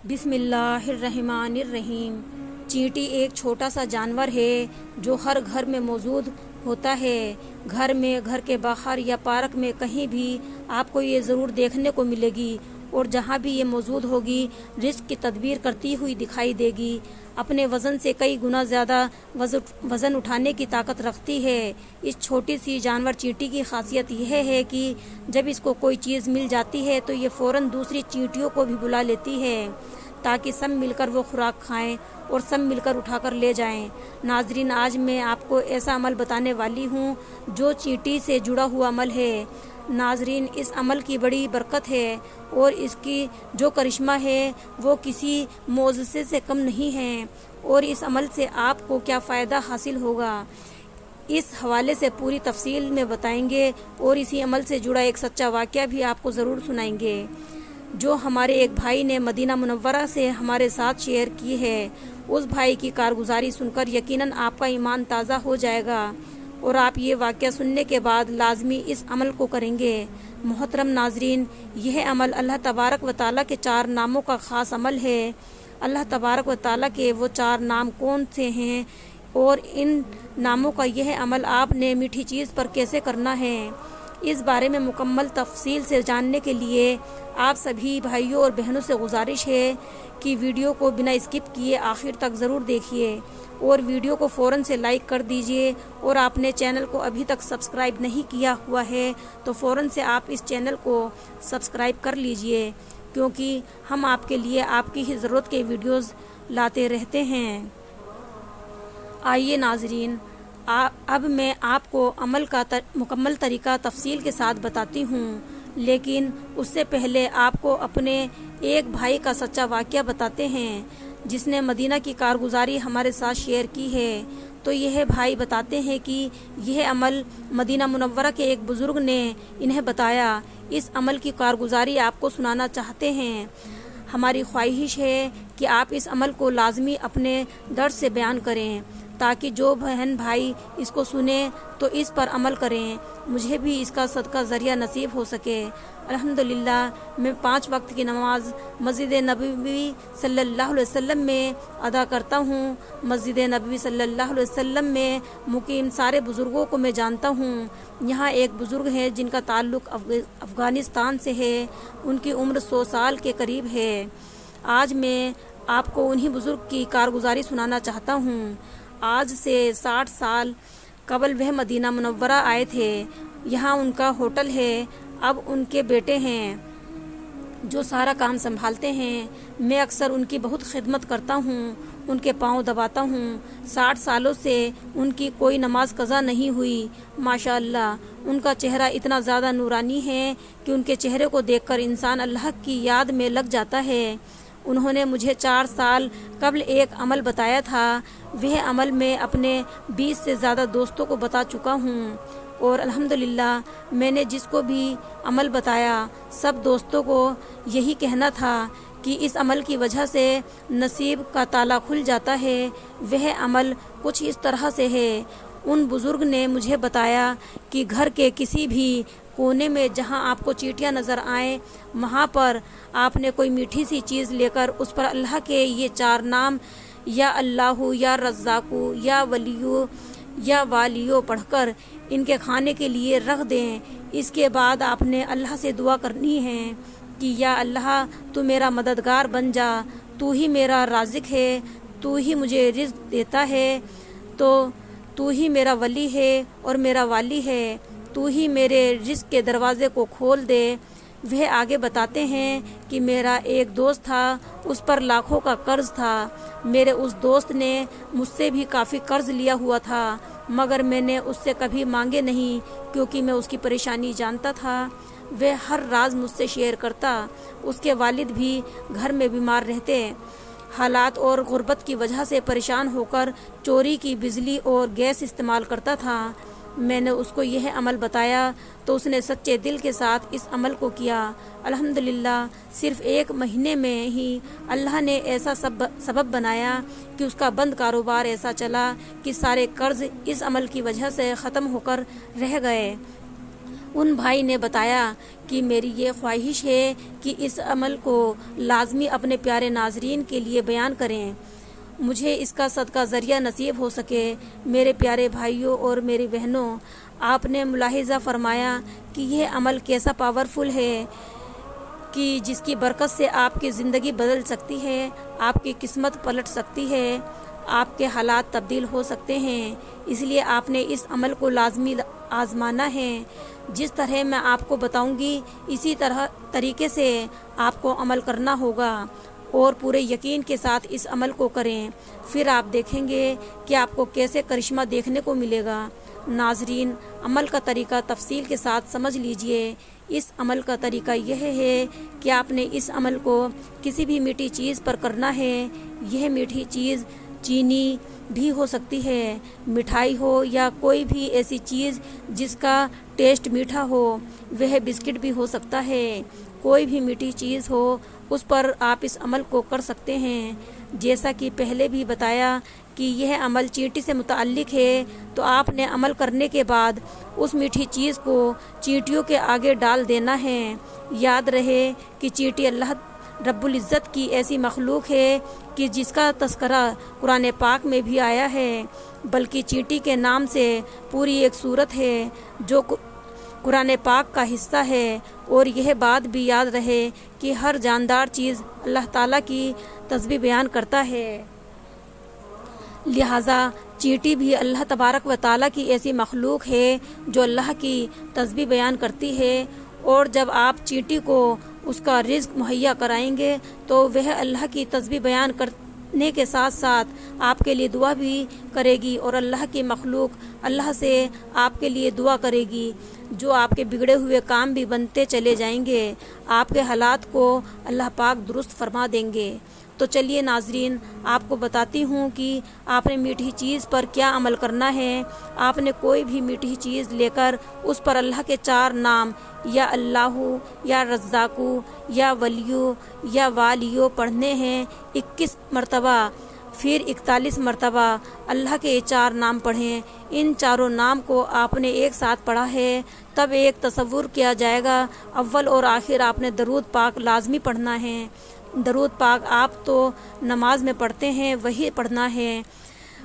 بسم اللہ الرحمن الرحیم۔ چینٹی ایک چھوٹا سا جانور ہے جو ہر گھر میں موجود ہوتا ہے۔ گھر میں، گھر کے باہر یا پارک میں کہیں بھی آپ کو یہ ضرور دیکھنے کو ملے گی، اور جہاں بھی یہ موجود ہوگی رزق کی تدبیر کرتی ہوئی دکھائی دے گی۔ اپنے وزن سے کئی گنا زیادہ وزن اٹھانے کی طاقت رکھتی ہے۔ اس چھوٹی سی جانور چینٹی کی خاصیت یہ ہے کہ جب اس کو کوئی چیز مل جاتی ہے تو یہ فوراً دوسری چینٹیوں کو بھی بلا لیتی ہے تاکہ سب مل کر وہ خوراک کھائیں اور سب مل کر اٹھا کر لے جائیں۔ ناظرین، آج میں آپ کو ایسا عمل بتانے والی ہوں جو چینٹی سے جڑا ہوا عمل ہے۔ ناظرین، اس عمل کی بڑی برکت ہے اور اس کی جو کرشمہ ہے وہ کسی معجزے سے کم نہیں ہے، اور اس عمل سے آپ کو کیا فائدہ حاصل ہوگا اس حوالے سے پوری تفصیل میں بتائیں گے، اور اسی عمل سے جڑا ایک سچا واقعہ بھی آپ کو ضرور سنائیں گے جو ہمارے ایک بھائی نے مدینہ منورہ سے ہمارے ساتھ شیئر کی ہے۔ اس بھائی کی کارگزاری سن کر یقیناً آپ کا ایمان تازہ ہو جائے گا، اور آپ یہ واقعہ سننے کے بعد لازمی اس عمل کو کریں گے۔ محترم ناظرین، یہ عمل اللہ تبارک و تعالیٰ کے 4 ناموں کا خاص عمل ہے۔ اللہ تبارک و تعالیٰ کے وہ 4 نام کون سے ہیں، اور ان ناموں کا یہ عمل آپ نے میٹھی چیز پر کیسے کرنا ہے، اس بارے میں مکمل تفصیل سے جاننے کے لیے آپ سبھی بھائیوں اور بہنوں سے گزارش ہے کہ ویڈیو کو بنا اسکپ کیے آخر تک ضرور دیکھیے، اور ویڈیو کو فوراً سے لائک کر دیجیے، اور آپ نے چینل کو ابھی تک سبسکرائب نہیں کیا ہوا ہے تو فوراً سے آپ اس چینل کو سبسکرائب کر لیجیے، کیونکہ ہم آپ کے لیے آپ کی ہی ضرورت کے ویڈیوز لاتے رہتے ہیں۔ آئیے ناظرین، اب میں آپ کو عمل کا مکمل طریقہ تفصیل کے ساتھ بتاتی ہوں، لیکن اس سے پہلے آپ کو اپنے ایک بھائی کا سچا واقعہ بتاتے ہیں جس نے مدینہ کی کارگزاری ہمارے ساتھ شیئر کی ہے۔ تو یہ بھائی بتاتے ہیں کہ یہ عمل مدینہ منورہ کے ایک بزرگ نے انہیں بتایا۔ اس عمل کی کارگزاری آپ کو سنانا چاہتے ہیں۔ ہماری خواہش ہے کہ آپ اس عمل کو لازمی اپنے درد سے بیان کریں تاکہ جو بہن بھائی اس کو سنیں تو اس پر عمل کریں، مجھے بھی اس کا صدقہ ذریعہ نصیب ہو سکے۔ الحمدللہ، میں 5 وقت کی نماز مسجد نبوی صلی اللہ علیہ وسلم میں ادا کرتا ہوں۔ مسجد نبوی صلی اللہ علیہ وسلم میں مقیم سارے بزرگوں کو میں جانتا ہوں۔ یہاں ایک بزرگ ہیں جن کا تعلق افغانستان سے ہے، ان کی عمر 100 سال کے قریب ہے۔ آج میں آپ کو انہی بزرگ کی کارگزاری سنانا چاہتا ہوں۔ آج سے 60 سال قبل وہ مدینہ منورہ آئے تھے۔ یہاں ان کا ہوٹل ہے۔ اب ان کے بیٹے ہیں جو سارا کام سنبھالتے ہیں۔ میں اکثر ان کی بہت خدمت کرتا ہوں، ان کے پاؤں دباتا ہوں۔ 60 سالوں سے ان کی کوئی نماز قضا نہیں ہوئی۔ ماشاءاللہ، ان کا چہرہ اتنا زیادہ نورانی ہے کہ ان کے چہرے کو دیکھ کر انسان اللہ کی یاد میں لگ جاتا ہے۔ انہوں نے مجھے 4 سال قبل ایک عمل بتایا تھا۔ وہ عمل میں اپنے 20 سے زیادہ دوستوں کو بتا چکا ہوں، اور الحمدللہ میں نے جس کو بھی عمل بتایا سب دوستوں کو یہی کہنا تھا کہ اس عمل کی وجہ سے نصیب کا تالا کھل جاتا ہے۔ وہ عمل کچھ اس طرح سے ہے۔ ان بزرگ نے مجھے بتایا کہ گھر کے کسی بھی کونے میں جہاں آپ کو چیٹیاں نظر آئیں، وہاں پر آپ نے کوئی میٹھی سی چیز لے کر اس پر اللہ کے یہ 4 نام یا اللہ، یا رزاق، یا ولیو، یا والیو پڑھ کر ان کے کھانے کے لیے رکھ دیں۔ اس کے بعد آپ نے اللہ سے دعا کرنی ہے کہ یا اللہ، تو میرا مددگار بن جا، تو ہی میرا رازق ہے، تو ہی مجھے رزق دیتا ہے، تو ہی میرا ولی ہے اور میرا والی ہے، تو ہی میرے رزق کے دروازے کو کھول دے۔ وہ آگے بتاتے ہیں کہ میرا ایک دوست تھا، اس پر لاکھوں کا قرض تھا۔ میرے اس دوست نے مجھ سے بھی کافی قرض لیا ہوا تھا، مگر میں نے اس سے کبھی مانگے نہیں کیونکہ میں اس کی پریشانی جانتا تھا۔ وہ ہر راز مجھ سے شیئر کرتا۔ اس کے والد بھی گھر میں بیمار رہتے، حالات اور غربت کی وجہ سے پریشان ہو کر چوری کی بجلی اور گیس استعمال کرتا تھا۔ میں نے اس کو یہ عمل بتایا تو اس نے سچے دل کے ساتھ اس عمل کو کیا۔ الحمدللہ، صرف 1 مہینے میں ہی اللہ نے ایسا سبب بنایا کہ اس کا بند کاروبار ایسا چلا کہ سارے قرض اس عمل کی وجہ سے ختم ہو کر رہ گئے۔ ان بھائی نے بتایا کہ میری یہ خواہش ہے کہ اس عمل کو لازمی اپنے پیارے ناظرین کے لیے بیان کریں، مجھے اس کا صدقہ ذریعہ نصیب ہو سکے۔ میرے پیارے بھائیوں اور میری بہنوں، آپ نے ملاحظہ فرمایا کہ یہ عمل کیسا پاورفل ہے کہ جس کی برکت سے آپ کی زندگی بدل سکتی ہے، آپ کی قسمت پلٹ سکتی ہے، آپ کے حالات تبدیل ہو سکتے ہیں۔ اس لیے آپ نے اس عمل کو لازمی آزمانا ہے۔ جس طرح میں آپ کو بتاؤں گی اسی طریقے سے آپ کو عمل کرنا ہوگا اور پورے یقین کے ساتھ اس عمل کو کریں، پھر آپ دیکھیں گے کہ آپ کو کیسے کرشمہ دیکھنے کو ملے گا۔ ناظرین، عمل کا طریقہ تفصیل کے ساتھ سمجھ لیجئے۔ اس عمل کا طریقہ یہ ہے کہ آپ نے اس عمل کو کسی بھی میٹھی چیز پر کرنا ہے۔ یہ میٹھی چیز چینی بھی ہو سکتی ہے، مٹھائی ہو یا کوئی بھی ایسی چیز جس کا ٹیسٹ میٹھا ہو، وہ بسکٹ بھی ہو سکتا ہے، کوئی بھی میٹھی چیز ہو اس پر آپ اس عمل کو کر سکتے ہیں۔ جیسا کہ پہلے بھی بتایا کہ یہ عمل چینٹی سے متعلق ہے، تو آپ نے عمل کرنے کے بعد اس میٹھی چیز کو چینٹیوں کے آگے ڈال دینا ہے۔ یاد رہے کہ چینٹی اللہ رب العزت کی ایسی مخلوق ہے کہ جس کا تذکرہ قرآن پاک میں بھی آیا ہے، بلکہ چینٹی کے نام سے پوری ایک سورت ہے جو قرآن پاک کا حصہ ہے۔ اور یہ بات بھی یاد رہے کہ ہر جاندار چیز اللہ تعالیٰ کی تسبیح بیان کرتا ہے، لہٰذا چینٹی بھی اللہ تبارک و تعالیٰ کی ایسی مخلوق ہے جو اللہ کی تسبیح بیان کرتی ہے۔ اور جب آپ چینٹی کو اس کا رزق مہیا کرائیں گے تو وہ اللہ کی تسبیح بیان کرنے کے ساتھ ساتھ آپ کے لیے دعا بھی کرے گی، اور اللہ کی مخلوق اللہ سے آپ کے لیے دعا کرے گی، جو آپ کے بگڑے ہوئے کام بھی بنتے چلے جائیں گے، آپ کے حالات کو اللہ پاک درست فرما دیں گے۔ تو چلیے ناظرین، آپ کو بتاتی ہوں کہ آپ نے میٹھی چیز پر کیا عمل کرنا ہے۔ آپ نے کوئی بھی میٹھی چیز لے کر اس پر اللہ کے 4 نام، یا اللہ، یا رزاقو، یا ولیو، یا والیو پڑھنے ہیں 21 مرتبہ، پھر 41 مرتبہ اللہ کے 4 نام پڑھیں۔ ان چاروں نام کو آپ نے ایک ساتھ پڑھا ہے، تب ایک تصور کیا جائے گا۔ اول اور آخر آپ نے درود پاک لازمی پڑھنا ہے۔ درود پاک آپ تو نماز میں پڑھتے ہیں وہی پڑھنا ہے۔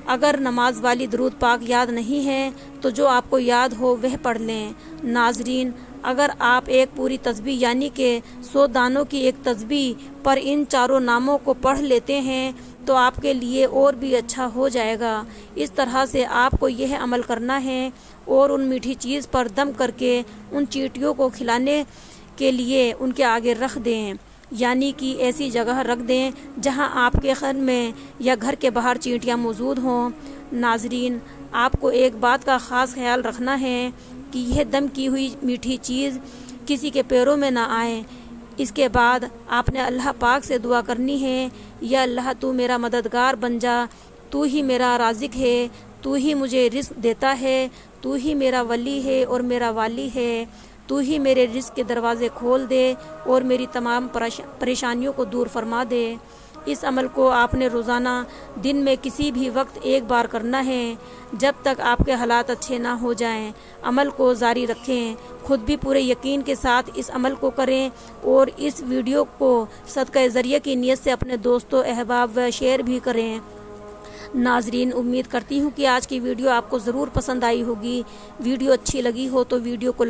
اگر نماز والی درود پاک یاد نہیں ہے تو جو آپ کو یاد ہو وہ پڑھ لیں۔ ناظرین، اگر آپ ایک پوری تسبیح یعنی کہ 100 دانوں کی ایک تسبیح پر ان چاروں ناموں کو پڑھ لیتے ہیں تو آپ کے لیے اور بھی اچھا ہو جائے گا۔ اس طرح سے آپ کو یہ عمل کرنا ہے اور ان میٹھی چیز پر دم کر کے ان چینٹیوں کو کھلانے کے لیے ان کے آگے رکھ دیں، یعنی کہ ایسی جگہ رکھ دیں جہاں آپ کے گھر میں یا گھر کے باہر چینٹیاں موجود ہوں۔ ناظرین، آپ کو ایک بات کا خاص خیال رکھنا ہے کہ یہ دم کی ہوئی میٹھی چیز کسی کے پیروں میں نہ آئے۔ اس کے بعد آپ نے اللہ پاک سے دعا کرنی ہے، یا اللہ تو میرا مددگار بن جا، تو ہی میرا رازق ہے، تو ہی مجھے رزق دیتا ہے، تو ہی میرا ولی ہے اور میرا والی ہے، تو ہی میرے رزق کے دروازے کھول دے اور میری تمام پریشانیوں کو دور فرما دے۔ اس عمل کو آپ نے روزانہ دن میں کسی بھی وقت ایک بار کرنا ہے، جب تک آپ کے حالات اچھے نہ ہو جائیں۔ عمل کو جاری رکھیں، خود بھی پورے یقین کے ساتھ اس عمل کو کریں، اور اس ویڈیو کو صدقہ ذریعہ کی نیت سے اپنے دوستوں، احباب و شیئر بھی کریں۔ ناظرین، امید کرتی ہوں کہ آج کی ویڈیو آپ کو ضرور پسند آئی ہوگی۔ ویڈیو اچھی لگی ہو تو ویڈیو کو